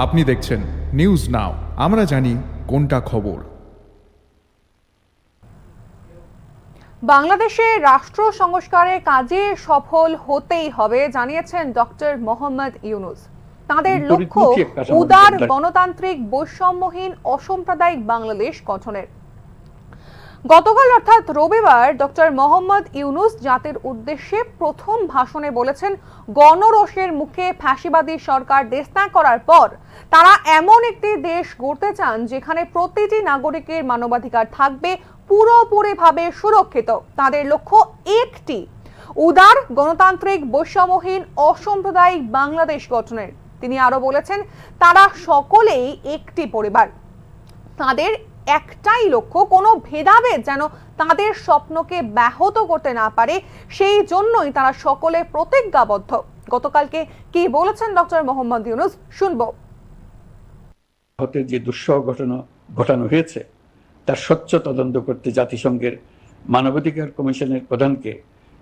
আপনি দেখছেন news now, আমরা জানি কোনটা খবর। বাংলাদেশে রাষ্ট্র সংস্কারের কাজে সফল হতেই হবে জানিয়েছেন ডক্টর মোহাম্মদ ইউনূস। তাদের লক্ষ্য উদার গণতান্ত্রিক বৈষম্যহীন অসাম্প্রদায়িক বাংলাদেশ গঠনের। গতকাল অর্থাৎ রবিবার ডক্টর মোহাম্মদ ইউনূস জাতির উদ্দেশ্যে প্রথম ভাষণে বলেছেন, গণরোষের মুখে ফ্যাসিবাদী সরকার দেশ ত্যাগ করার পর তারা এমন একটি দেশ গড়তে চান যেখানে প্রতিটি নাগরিকের মানবাধিকার থাকবে পুরোপুরিভাবে সুরক্ষিত। তাদের লক্ষ্য একটি উদার গণতান্ত্রিক বৈষম্যহীন অসাম্প্রদায়িক বাংলাদেশ গঠনের। তিনি আরো বলেছেন, তারা সকলেই একটি পরিবার, তাদের একটাই লক্ষ্য কোনো ভেদাভেদ যেন তাদের স্বপ্নকে ব্যাহত করতে না পারে, সেই জন্যই তারা সকলে প্রতিজ্ঞাবদ্ধ। গতকালকে কি বলেছেন ডক্টর মোহাম্মদ ইউনূস শুনবো। যে দুঃসহ ঘটনা ঘটানো হয়েছে তার স্বচ্ছ তদন্ত করতে জাতিসংঘের মানবাধিকার কমিশনের প্রধানকে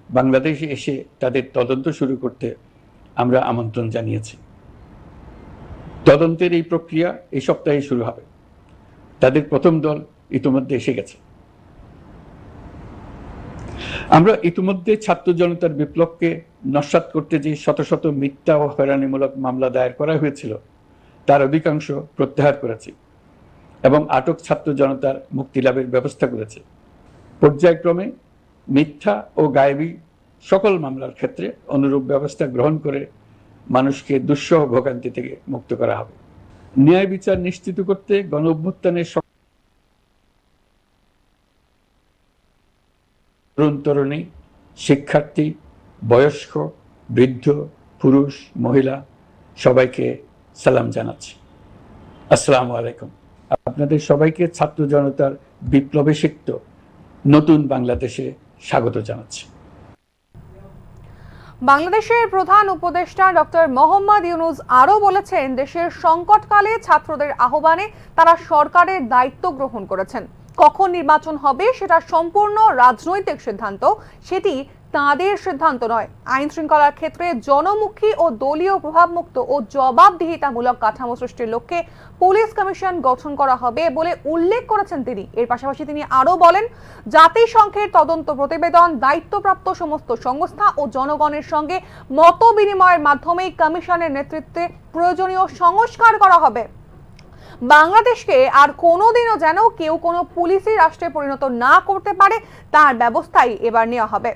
বাংলাদেশে এসে তাদের তদন্ত শুরু করতে আমরা আমন্ত্রণ জানিয়েছি। তদন্তের এই প্রক্রিয়া এই সপ্তাহে শুরু হবে। তাদের প্রথম দল ইতিমধ্যে এসে গেছে। আমরা ইতিমধ্যে ছাত্র জনতার বিপ্লবকে নস্যাৎ করতে যে শত শত মিথ্যা ও হয়রানিমূলক মামলা দায়ের করা হয়েছিল তার অধিকাংশ প্রত্যাহার করেছি এবং আটক ছাত্র জনতার মুক্তি লাভের ব্যবস্থা করেছে। পর্যায়ক্রমে মিথ্যা ও গায়েবী সকল মামলার ক্ষেত্রে অনুরূপ ব্যবস্থা গ্রহণ করে মানুষকে দুঃসহ ভোগান্তি থেকে মুক্ত করা হবে। ন্যায় বিচার নিশ্চিত করতে গণঅভ্যুত্থানের তরুণ তরুণী, শিক্ষার্থী, বয়স্ক, বৃদ্ধ, পুরুষ, মহিলা সবাইকে সালাম জানাচ্ছি। আসসালামু আলাইকুম। আপনাদের সবাইকে ছাত্র জনতার বিপ্লবে সিক্ত নতুন বাংলাদেশে স্বাগত জানাচ্ছি। বাংলাদেশের প্রধান উপদেষ্টা ডক্টর মোহাম্মদ ইউনূস আরো বলেছেন, দেশের সংকটকালে ছাত্রদের আহ্বানে তারা সরকারের দায়িত্ব গ্রহণ করেছেন। কখন নির্বাচন হবে সেটা সম্পূর্ণ রাজনৈতিক সিদ্ধান্ত, সেটি তাদের সিদ্ধান্ত নয়। আইন শৃঙ্খলার ক্ষেত্রে জনমুখী ও দলীয় প্রভাবমুক্ত ও জবাবদিহিতামূলক কাঠামো সৃষ্টির লক্ষ্যে পুলিশ কমিশন গঠন করা হবে বলে উল্লেখ করেছেন তিনি। এর পাশাপাশি তিনি আরো বলেন, জাতিসংঘের তদন্ত প্রতিবেদন, দায়িত্বপ্রাপ্ত সমস্ত সংস্থা ও জনগণের সঙ্গে মত বিনিময়ের মাধ্যমেই কমিশনের নেতৃত্বে প্রয়োজনীয় সংস্কার করা হবে। বাংলাদেশকে আর কোনোদিনও যেন কেউ কোনো পুলিশি রাষ্ট্রে পরিণত না করতে পারে তার ব্যবস্থাই এবার নেওয়া হবে।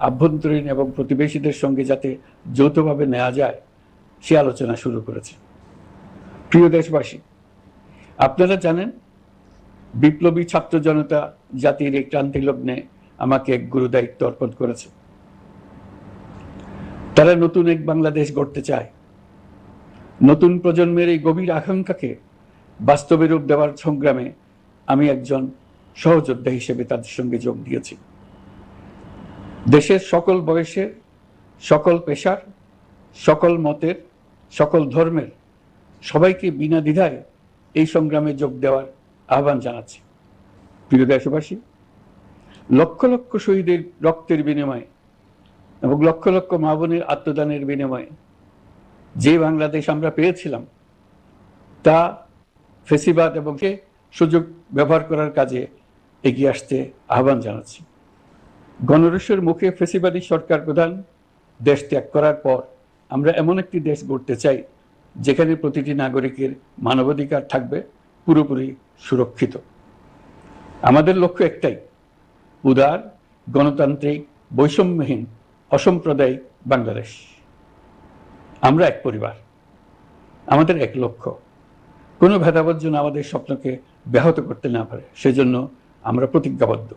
আভ্যন্তরীণ এবং প্রতিবেশীদের সঙ্গে যাতে যৌথভাবে নেওয়া যায় সে আলোচনা শুরু করেছে। প্রিয় দেশবাসী, আপনারা জানেন বিপ্লবী ছাত্র জনতা জাতির এই ক্রান্তি লগ্নে আমাকে এক গুরু দায়িত্ব অর্পণ করেছে। তারা নতুন এক বাংলাদেশ গড়তে চায়। নতুন প্রজন্মের এই গভীর আকাঙ্ক্ষাকে বাস্তবে রূপ দেওয়ার সংগ্রামে আমি একজন সহযোদ্ধা হিসেবে তাদের সঙ্গে যোগ দিয়েছি। দেশের সকল বয়সের, সকল পেশার, সকল মতের, সকল ধর্মের সবাইকে বিনা দ্বিধায় এই সংগ্রামে যোগ দেওয়ার আহ্বান জানাচ্ছি। প্রিয় দেশবাসী, লক্ষ লক্ষ শহীদের রক্তের বিনিময়ে এবং লক্ষ লক্ষ মা বোনের আত্মদানের বিনিময়ে যে বাংলাদেশ আমরা পেয়েছিলাম তা ফ্যাসিবাদ এবং সুযোগ ব্যবহার করার কাজে এগিয়ে আসতে আহ্বান জানাচ্ছি। গণরোষের মুখে ফ্যাসিবাদী সরকার প্রধান দেশ ত্যাগ করার পর আমরা এমন একটি দেশ গড়তে চাই যেখানে প্রতিটি নাগরিকের মানবাধিকার থাকবে পুরোপুরি সুরক্ষিত। আমাদের লক্ষ্য একটাই, উদার গণতান্ত্রিক বৈষম্যহীন অসাম্প্রদায়িক বাংলাদেশ। আমরা এক পরিবার, আমাদের এক লক্ষ্য। কোনো ভেদাভেদ যেন আমাদের স্বপ্নকে ব্যাহত করতে না পারে সেজন্য আমরা প্রতিজ্ঞাবদ্ধ।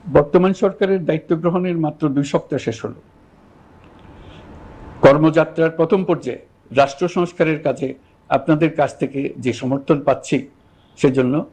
বর্তমান সরকারের দায়িত্ব গ্রহণের মাত্র 2 সপ্তাহ শেষ হলো। কর্মযাত্রার প্রথম পর্যায়ে রাষ্ট্র সংস্কারের কাজে আপনাদের কাছ থেকে যে সমর্থন পাচ্ছি সেজন্য